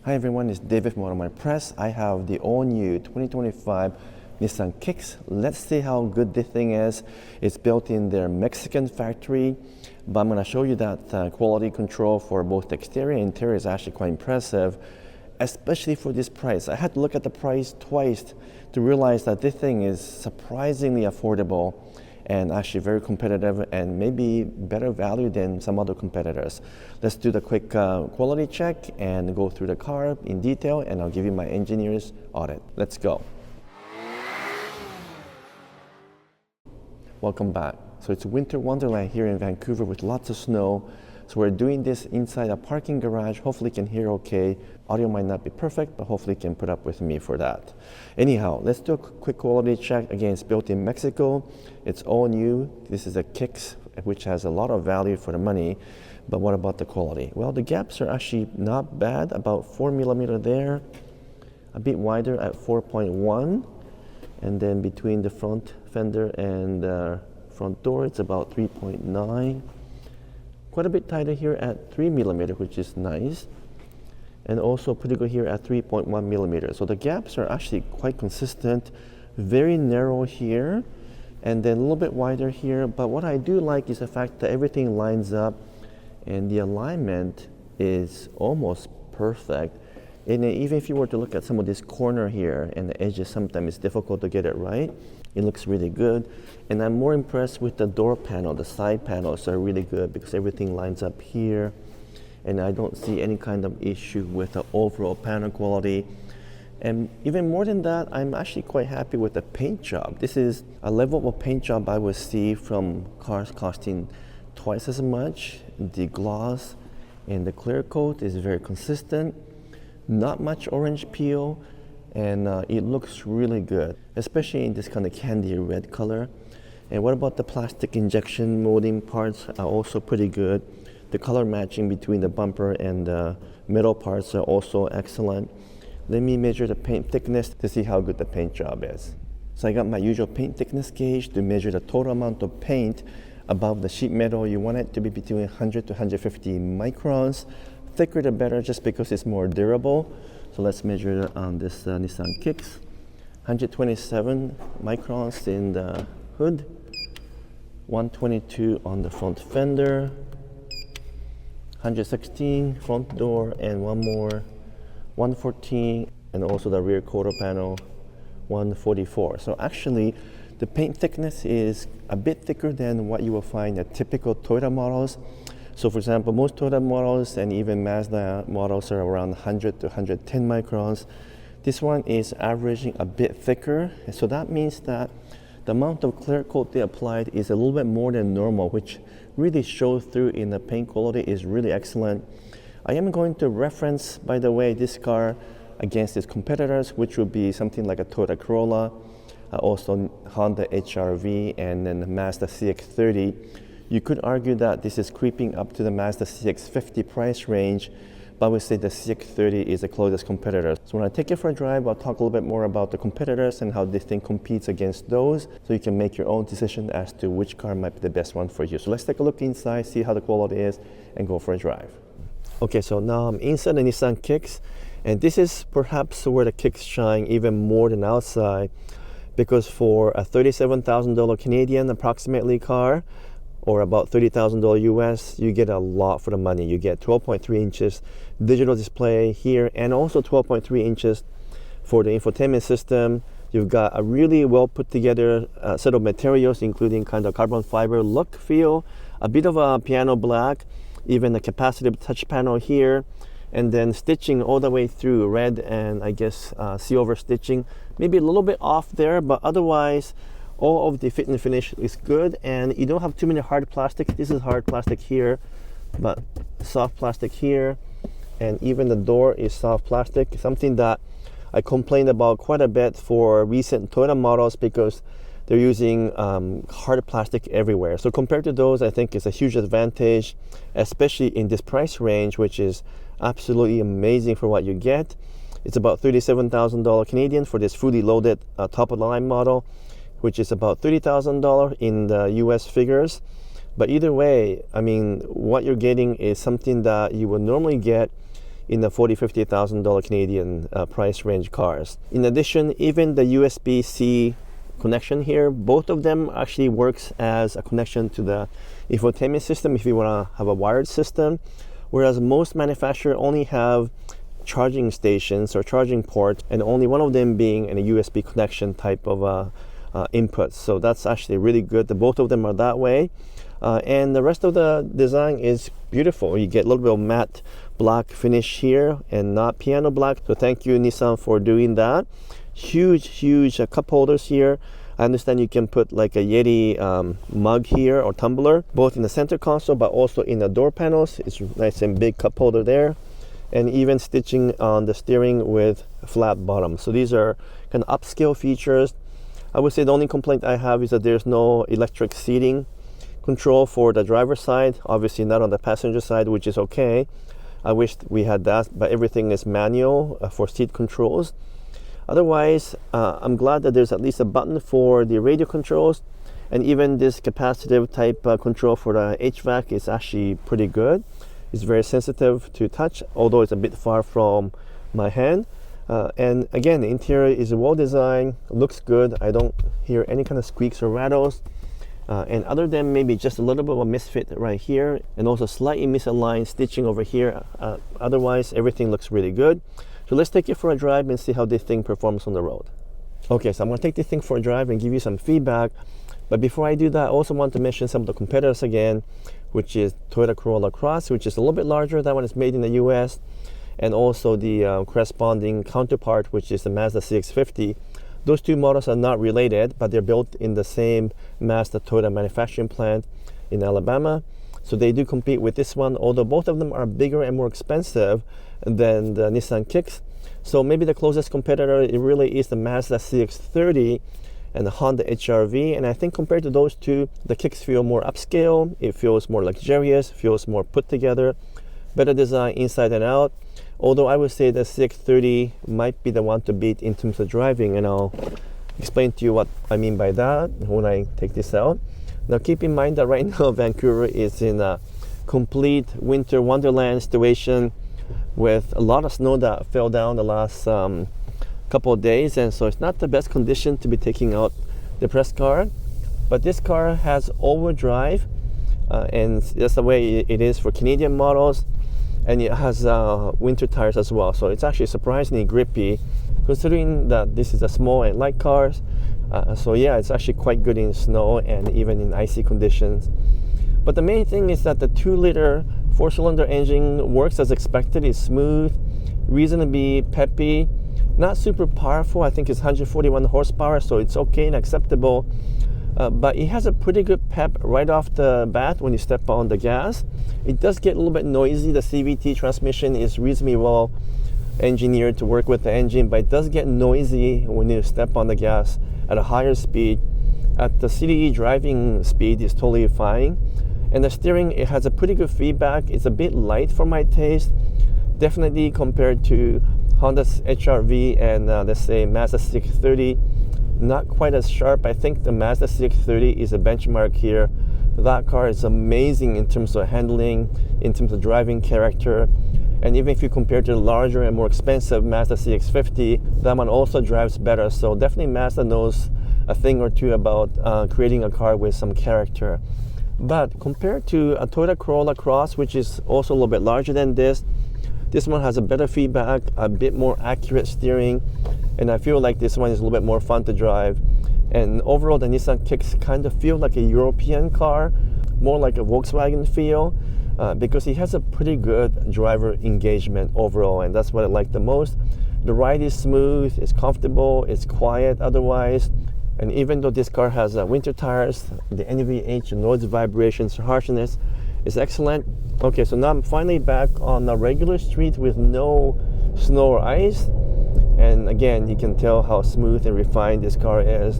Hi everyone, it's David from Automotive Press. I have the all-new 2025 Nissan Kicks. Let's see how good this thing is. It's built in their Mexican factory, but I'm going to show you that quality control for both the exterior and interior is actually quite impressive, especially for this price. I had to look at the price twice to realize that this thing is surprisingly affordable and actually very competitive and maybe better value than some other competitors. Let's do the quick quality check and go through the car in detail, and I'll give you my engineer's audit. Let's go. Welcome back. So it's winter wonderland here in Vancouver with lots of snow. So we're doing this inside a parking garage. Hopefully you can hear okay. Audio might not be perfect, but hopefully you can put up with me for that. Anyhow, let's do a quick quality check. Again, it's built in Mexico. It's all new. This is a Kicks, which has a lot of value for the money. But what about the quality? Well, the gaps are actually not bad, about 4 millimeter there, a bit wider at 4.1. And then between the front fender and the front door, it's about 3.9. Quite a bit tighter here at 3 millimeter, which is nice. And also pretty good here at 3.1 millimeters. So the gaps are actually quite consistent, very narrow here, and then a little bit wider here. But what I do like is the fact that everything lines up and the alignment is almost perfect. And even if you were to look at some of this corner here and the edges, sometimes it's difficult to get it right. It looks really good. And I'm more impressed with the door panel. The side panels are really good because everything lines up here. And I don't see any kind of issue with the overall panel quality. And even more than that, I'm actually quite happy with the paint job. This is a level of paint job I would see from cars costing twice as much. The gloss and the clear coat is very consistent. Not much orange peel, and it looks really good, especially in this kind of candy red color. And what about the plastic injection molding parts are also pretty good. The color matching between the bumper and the metal parts are also excellent. Let me measure the paint thickness to see how good the paint job is. So I got my usual paint thickness gauge to measure the total amount of paint above the sheet metal. You want it to be between 100 to 150 microns. Thicker the better, just because it's more durable. So let's measure it on this Nissan Kicks. 127 microns in the hood, 122 on the front fender, 116 front door, and one more 114, and also the rear quarter panel 144. So actually the paint thickness is a bit thicker than what you will find in typical Toyota models. So for example, most Toyota models and even Mazda models are around 100 to 110 microns. This one is averaging a bit thicker. And so that means that the amount of clear coat they applied is a little bit more than normal, which really shows through in the paint quality is really excellent. I am going to reference, by the way, this car against its competitors, which would be something like a Toyota Corolla, also Honda HR-V, and then the Mazda CX-30. You could argue that this is creeping up to the Mazda CX-50 price range, but I would say the CX-30 is the closest competitor. So when I take it for a drive, I'll talk a little bit more about the competitors and how this thing competes against those, so you can make your own decision as to which car might be the best one for you. So let's take a look inside, see how the quality is, and go for a drive. Okay, so now I'm inside the Nissan Kicks, and this is perhaps where the Kicks shine even more than outside, because for a $37,000 Canadian approximately car, or about $30,000 US, you get a lot for the money. You get 12.3 inches digital display here, and also 12.3 inches for the infotainment system. You've got a really well put together set of materials, including kind of carbon fiber look, feel, a bit of a piano black, even a capacitive touch panel here, and then stitching all the way through, red and I guess silver stitching. Maybe a little bit off there, but otherwise, all of the fit and finish is good, and you don't have too many hard plastic. This is hard plastic here, but soft plastic here, and even the door is soft plastic, something that I complained about quite a bit for recent Toyota models because they're using hard plastic everywhere. So compared to those, I think it's a huge advantage, especially in this price range, which is absolutely amazing for what you get. It's about $37,000 Canadian for this fully loaded top of the line model, which is about $30,000 in the US figures. But either way, I mean, what you're getting is something that you would normally get in the $40,000-$50,000 Canadian price range cars. In addition, even the USB-C connection here, both of them actually works as a connection to the infotainment system if you want to have a wired system, whereas most manufacturers only have charging stations or charging ports, and only one of them being a USB connection type of input. So that's actually really good that both of them are that way. And the rest of the design is beautiful. You get a little bit of matte black finish here and not piano black. So thank you, Nissan, for doing that. Huge cup holders here. I understand you can put like a Yeti mug here or tumbler, both in the center console but also in the door panels. It's nice and big cup holder there. And even stitching on the steering with flat bottom. So these are kind of upscale features. I would say the only complaint I have is that there's no electric seating control for the driver's side, obviously not on the passenger side, which is okay. I wish we had that, but everything is manual for seat controls. Otherwise, I'm glad that there's at least a button for the radio controls, and even this capacitive type control for the HVAC is actually pretty good. It's very sensitive to touch, although it's a bit far from my hand. And again, the interior is well designed, looks good. I don't hear any kind of squeaks or rattles. And other than maybe just a little bit of a misfit right here, and also slightly misaligned stitching over here, otherwise everything looks really good. So let's take it for a drive and see how this thing performs on the road. Okay, so I'm gonna take this thing for a drive and give you some feedback. But before I do that, I also want to mention some of the competitors again, which is Toyota Corolla Cross, which is a little bit larger. That one is made in the US. And also the corresponding counterpart, which is the Mazda CX-50. Those two models are not related, but they're built in the same Mazda Toyota manufacturing plant in Alabama. So they do compete with this one, although both of them are bigger and more expensive than the Nissan Kicks. So maybe the closest competitor, it really is the Mazda CX-30 and the Honda HR-V. And I think compared to those two, the Kicks feel more upscale. It feels more luxurious, feels more put together, better design inside and out. Although I would say the CX-30 might be the one to beat in terms of driving, and I'll explain to you what I mean by that when I take this out. Now keep in mind that right now Vancouver is in a complete winter wonderland situation with a lot of snow that fell down the last couple of days, and so it's not the best condition to be taking out the press car. But this car has all-wheel drive, and that's the way it is for Canadian models. And it has winter tires as well, so it's actually surprisingly grippy considering that this is a small and light cars. So yeah, it's actually quite good in snow and even in icy conditions. But the main thing is that the 2-liter 4-cylinder engine works as expected. It's smooth, reasonably peppy, not super powerful. I think it's 141 horsepower, so it's okay and acceptable. But it has a pretty good pep right off the bat when you step on the gas. It does get a little bit noisy. The CVT transmission is reasonably well engineered to work with the engine, but it does get noisy when you step on the gas at a higher speed. At the city driving speed is totally fine. And the steering, it has a pretty good feedback. It's a bit light for my taste, definitely compared to Honda's HR-V and let's say Mazda CX-30. Not quite as sharp. I think the Mazda CX-30 is a benchmark here. That car is amazing in terms of handling, in terms of driving character. And even if you compare to the larger and more expensive Mazda CX-50, that one also drives better. So definitely Mazda knows a thing or two about creating a car with some character. But compared to a Toyota Corolla Cross, which is also a little bit larger than this one has a better feedback, a bit more accurate steering, and I feel like this one is a little bit more fun to drive. And overall, the Nissan Kicks kind of feel like a European car, more like a Volkswagen feel, because it has a pretty good driver engagement overall, and that's what I like the most. The ride is smooth, it's comfortable, it's quiet otherwise. And even though this car has winter tires, the NVH, noise, vibrations, harshness is excellent. Okay, so now I'm finally back on a regular street with no snow or ice. And again, you can tell how smooth and refined this car is.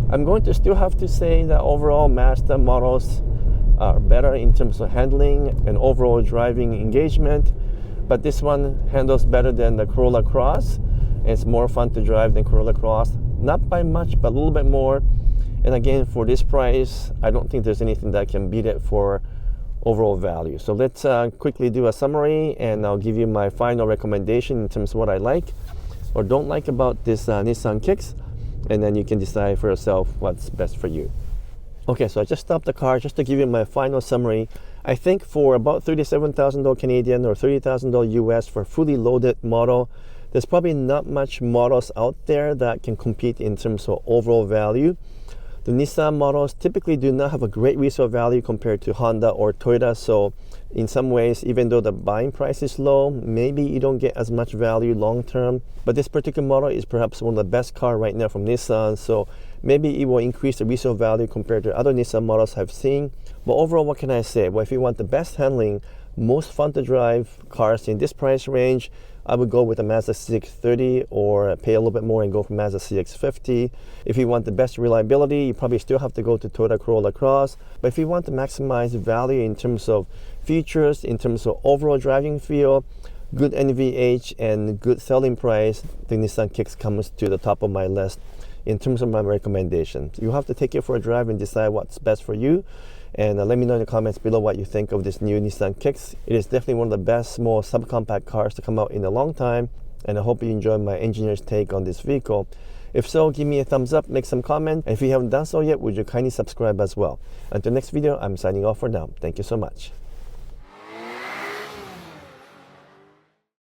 I'm going to still have to say that overall Mazda models are better in terms of handling and overall driving engagement. But this one handles better than the Corolla Cross. It's more fun to drive than Corolla Cross. Not by much, but a little bit more. And again, for this price, I don't think there's anything that can beat it for overall value. So let's quickly do a summary, and I'll give you my final recommendation in terms of what I like or don't like about this Nissan Kicks, and then you can decide for yourself what's best for you. Okay, so I just stopped the car just to give you my final summary. I think for about $37,000 Canadian or $30,000 US for a fully loaded model, there's probably not much models out there that can compete in terms of overall value. The Nissan models typically do not have a great resale value compared to Honda or Toyota, so in some ways, even though the buying price is low, maybe you don't get as much value long term. But this particular model is perhaps one of the best cars right now from Nissan, so maybe it will increase the resale value compared to other Nissan models I've seen. But overall, what can I say? Well, if you want the best handling, most fun to drive cars in this price range, I would go with a Mazda CX-30 or pay a little bit more and go for Mazda CX-50. If you want the best reliability, you probably still have to go to Toyota Corolla Cross. But if you want to maximize value in terms of features, in terms of overall driving feel, good NVH, and good selling price, the Nissan Kicks comes to the top of my list in terms of my recommendation. You have to take it for a drive and decide what's best for you. And let me know in the comments below what you think of this new Nissan Kicks. It is definitely one of the best small subcompact cars to come out in a long time, and I hope you enjoy my engineer's take on this vehicle. If so, give me a thumbs up, make some comment, and if you haven't done so yet, would you kindly subscribe as well. Until next video, I'm signing off for now. Thank you so much.